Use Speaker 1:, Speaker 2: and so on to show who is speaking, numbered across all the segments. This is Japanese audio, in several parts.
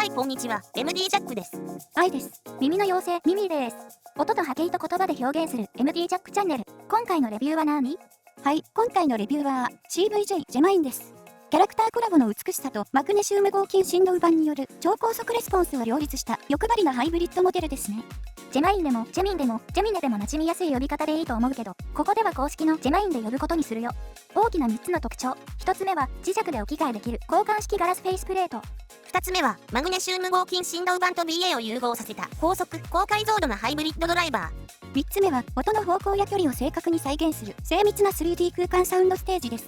Speaker 1: はい、こんにちは。MD ジャックです。
Speaker 2: 愛です。耳の妖精、ミミです。音と波形と言葉で表現する MD ジャックチャンネル。今回のレビューは何？はい、今回のレビューは CVJ ジェマインです。キャラクターコラボの美しさとマグネシウム合金振動板による超高速レスポンスを両立した欲張りなハイブリッドモデルですね。ジェマインでもジェミンでもジェミネでも馴染みやすい呼び方でいいと思うけど、ここでは公式のジェマインで呼ぶことにするよ。大きな3つの特徴。1つ目は磁石で置き換えできる交換式ガラスフェイスプレート。
Speaker 1: 2つ目はマグネシウム合金振動板と BA を融合させた高速高解像度なハイブリッドドライバー。
Speaker 2: 3つ目は音の方向や距離を正確に再現する精密な 3D 空間サウンドステージです。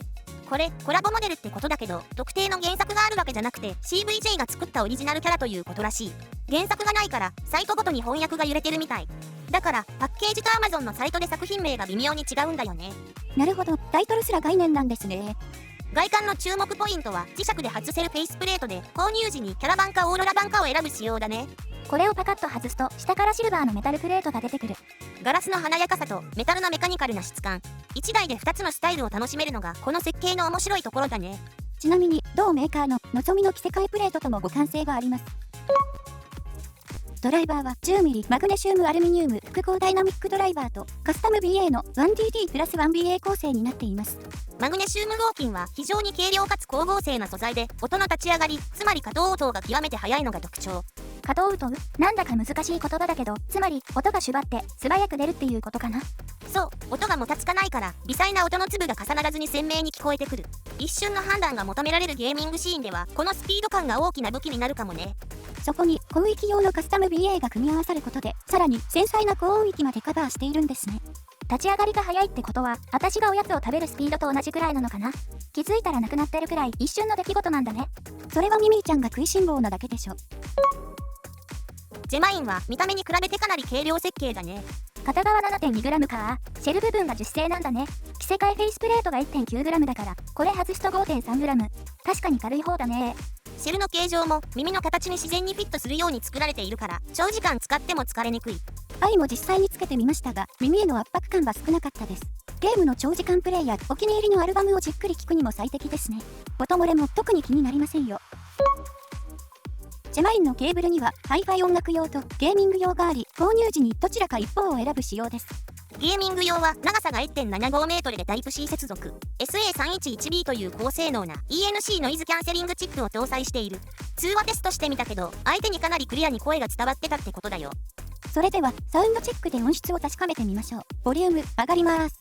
Speaker 1: これコラボモデルってことだけど、特定の原作があるわけじゃなくて CVJ が作ったオリジナルキャラということらしい。原作がないからサイトごとに翻訳が揺れてるみたいだから、パッケージと Amazon のサイトで作品名が微妙に違うんだよね。
Speaker 2: なるほど、タイトルすら概念なんですね。
Speaker 1: 外観の注目ポイントは磁石で外せるフェイスプレートで、購入時にキャラ版かオーロラ版かを選ぶ仕様だね。
Speaker 2: これをパカッと外すと下からシルバーのメタルプレートが出てくる。
Speaker 1: ガラスの華やかさとメタルのメカニカルな質感、1台で2つのスタイルを楽しめるのがこの設計の面白いところだね。
Speaker 2: ちなみに同メーカーののぞみの着せ替えプレートとも互換性があります。ドライバーは 10mm マグネシウムアルミニウム複合ダイナミックドライバーとカスタム BA の 1DD プラス 1BA 構成になっています。
Speaker 1: マグネシウム合金は非常に軽量かつ光合成な素材で、音の立ち上がり、つまり可動応答が極めて速いのが特徴。
Speaker 2: 可動応答？なんだか難しい言葉だけど、つまり音が縛って素早く出るっていうことかな。
Speaker 1: そう、音がもたつかないから微細な音の粒が重ならずに鮮明に聞こえてくる。一瞬の判断が求められるゲーミングシーンではこのスピード感が大きな武器になるかもね。
Speaker 2: そこに広域用のカスタム BA が組み合わさることで、さらに繊細な高音域までカバーしているんですね。立ち上がりが早いってことは、私がおやつを食べるスピードと同じくらいなのかな。気づいたらなくなってるくらい一瞬の出来事なんだね。それはミミーちゃんが食いしん坊なだけでしょ。
Speaker 1: ジェマインは見た目に比べてかなり軽量設計だね。
Speaker 2: 片側 7.2g か。シェル部分が樹脂製なんだね。着せ替えフェイスプレートが 1.9g だから、これ外すと 5.3g。確かに軽い方だね。
Speaker 1: シェルの形状も耳の形に自然にフィットするように作られているから、長時間使っても疲れにくい。
Speaker 2: 愛も実際につけてみましたが、耳への圧迫感は少なかったです。ゲームの長時間プレイやお気に入りのアルバムをじっくり聴くにも最適ですね。音漏れも特に気になりませんよ。ジェマインのケーブルにはハイファイ音楽用とゲーミング用があり、購入時にどちらか一方を選ぶ仕様です。
Speaker 1: ゲーミング用は長さが 1.75 メートルでタイプ C 接続 SA311B という高性能な ENC ノイズキャンセリングチップを搭載している。通話テストしてみたけど、相手にかなりクリアに声が伝わってたってことだよ。
Speaker 2: それではサウンドチェックで音質を確かめてみましょう。ボリューム上がります。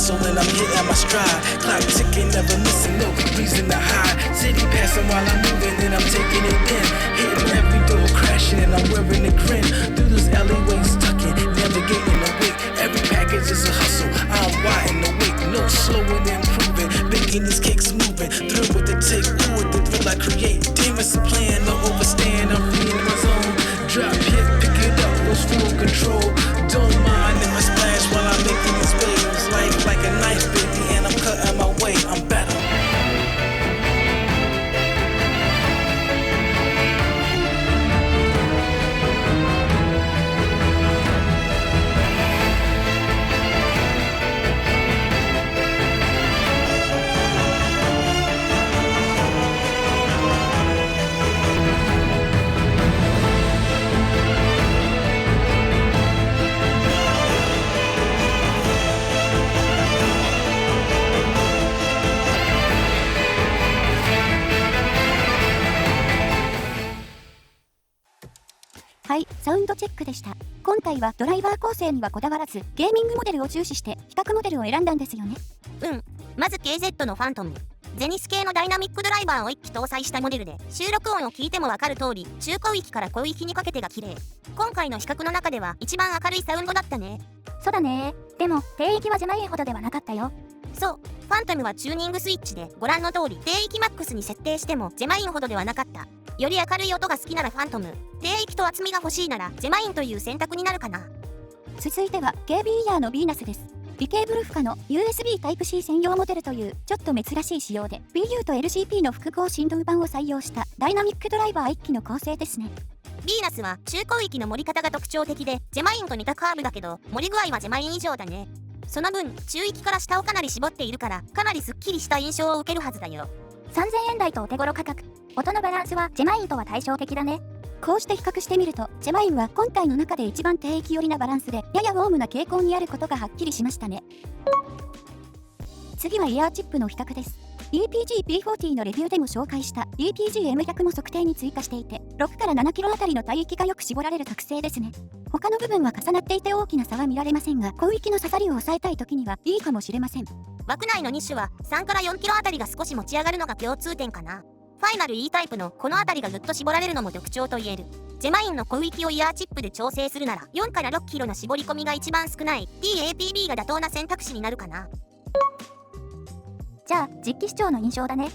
Speaker 3: When I'm hitting my stride, clock ticking, never missing, no reason to hide. City passing while I'm moving, and I'm taking it in. Hitting every door, crashing, and I'm wearing a grin. Through those alleyways, tucking, navigating awake. Every package is a hustle, I'm wide and awake. No slowing, improving, making these kicks moving. Thrill with the take, ooh, with the thrill I create. Demons are playing, no overstand, I'm free in my zone. Drop hit, pick it up, lose full control. Don't mind if I splash while I'm making these waves. Life like a knife, baby, and I'm cutting my way, I'm better.
Speaker 2: はい、サウンドチェックでした。今回はドライバー構成にはこだわらず、ゲーミングモデルを重視して比較モデルを選んだんですよね。
Speaker 1: まず KZ のファントム。ゼニス系のダイナミックドライバーを1機搭載したモデルで、収録音を聞いてもわかる通り、中高域から高域にかけてが綺麗。今回の比較の中では一番明るいサウンドだったね。
Speaker 2: そうだね。でも低域はジェマインほどではなかったよ。
Speaker 1: そう、ファントムはチューニングスイッチでご覧の通り低域マックスに設定してもジェマインほどではなかった。より明るい音が好きならファントム、低域と厚みが欲しいならジェマインという選択になるかな。
Speaker 2: 続いては KB イヤーのヴィーナスです。微ケーブル負荷の USB Type-C 専用モデルというちょっと珍しい仕様で WiiU と LCP の複合振動板を採用したダイナミックドライバー1機の構成ですね。
Speaker 1: ヴィーナスは中高域の盛り方が特徴的でジェマインと似たカーブだけど盛り具合はジェマイン以上だね。その分中域から下をかなり絞っているからかなりスッキリした印象を受けるはずだよ。
Speaker 2: 3000円台とお手頃価格。音のバランスはジェマインとは対照的だね。こうして比較してみるとジェマインは今回の中で一番低域寄りなバランスでややウォームな傾向にあることがはっきりしましたね。次はイヤーチップの比較です。EPG-P40 のレビューでも紹介した EPG-M100 も測定に追加していて6から7キロあたりの帯域がよく絞られる特性ですね。他の部分は重なっていて大きな差は見られませんが広域の刺さりを抑えたい時にはいいかもしれません。
Speaker 1: 枠内の2種は3から4キロあたりが少し持ち上がるのが共通点かな。ファイナル E タイプのこのあたりがぐっと絞られるのも特徴と言える。ジェマインの広域をイヤーチップで調整するなら4から6キロの絞り込みが一番少ない TAPB が妥当な選択肢になるかな。
Speaker 2: じゃあ実機視聴の印象だね。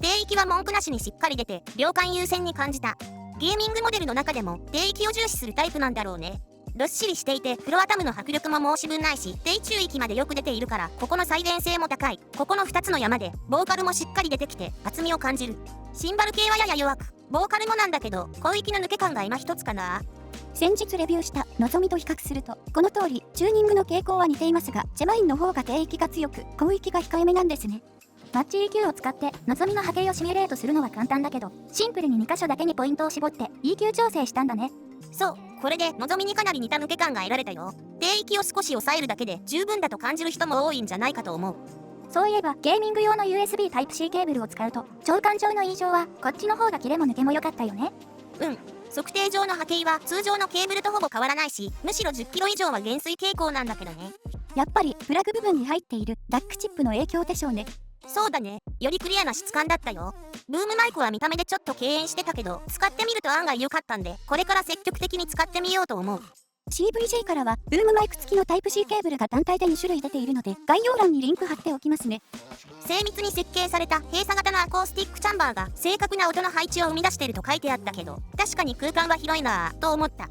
Speaker 1: 低域は文句なしにしっかり出て量感優先に感じた。ゲーミングモデルの中でも低域を重視するタイプなんだろうね。どっしりしていてフロアタムの迫力も申し分ないし低中域までよく出ているからここの再現性も高い。ここの2つの山でボーカルもしっかり出てきて厚みを感じる。シンバル系はやや弱くボーカルもなんだけど広域の抜け感が今一つかな。
Speaker 2: 先日レビューしたのぞみと比較するとこの通りチューニングの傾向は似ていますがジェマインの方が低域が強く広域が控えめなんですね。マッチ EQ を使ってのぞみの波形をシミュレートするのは簡単だけどシンプルに2箇所だけにポイントを絞って EQ 調整したんだね。
Speaker 1: そう、これでのぞみにかなり似た抜け感が得られたよ。低域を少し抑えるだけで十分だと感じる人も多いんじゃないかと思う。
Speaker 2: そういえばゲーミング用の USB Type-C ケーブルを使うと長感上の印象はこっちの方がキレも抜けも良かったよね。
Speaker 1: 測定上の波形は通常のケーブルとほぼ変わらないしむしろ10キロ以上は減衰傾向なんだけどね。
Speaker 2: やっぱりプラグ部分に入っている DAC チップの影響でしょうね。
Speaker 1: そうだね、よりクリアな質感だったよ。ブームマイクは見た目でちょっと敬遠してたけど使ってみると案外良かったんでこれから積極的に使ってみようと思う。
Speaker 2: CVJ からはブームマイク付きの Type-C ケーブルが単体で2種類出ているので概要欄にリンク貼っておきますね。
Speaker 1: 精密に設計された閉鎖型のアコースティックチャンバーが正確な音の配置を生み出してると書いてあったけど確かに空間は広いなぁと思った。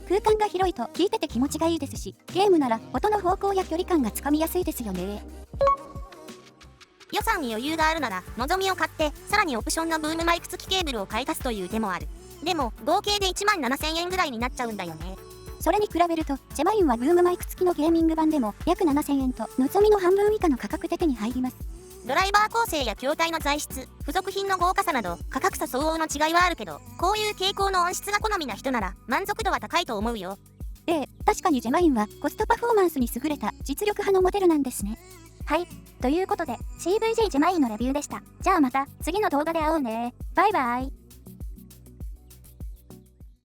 Speaker 2: 空間が広いと聞いてて気持ちがいいですしゲームなら音の方向や距離感がつかみやすいですよね。
Speaker 1: 予算に余裕があるならのぞみを買ってさらにオプションのブームマイク付きケーブルを買い足すという手もある。でも合計で1万7000円ぐらいになっちゃうんだよね。
Speaker 2: それに比べるとジェマインはブームマイク付きのゲーミング版でも約7000円とのぞみの半分以下の価格で手に入ります。
Speaker 1: ドライバー構成や筐体の材質付属品の豪華さなど価格差相応の違いはあるけどこういう傾向の音質が好みな人なら満足度は高いと思うよ。
Speaker 2: 確かにジェマインはコストパフォーマンスに優れた実力派のモデルなんですね。はい、ということで CVJ ジェマインのレビューでした。じゃあまた次の動画で会おうね。バイバイ。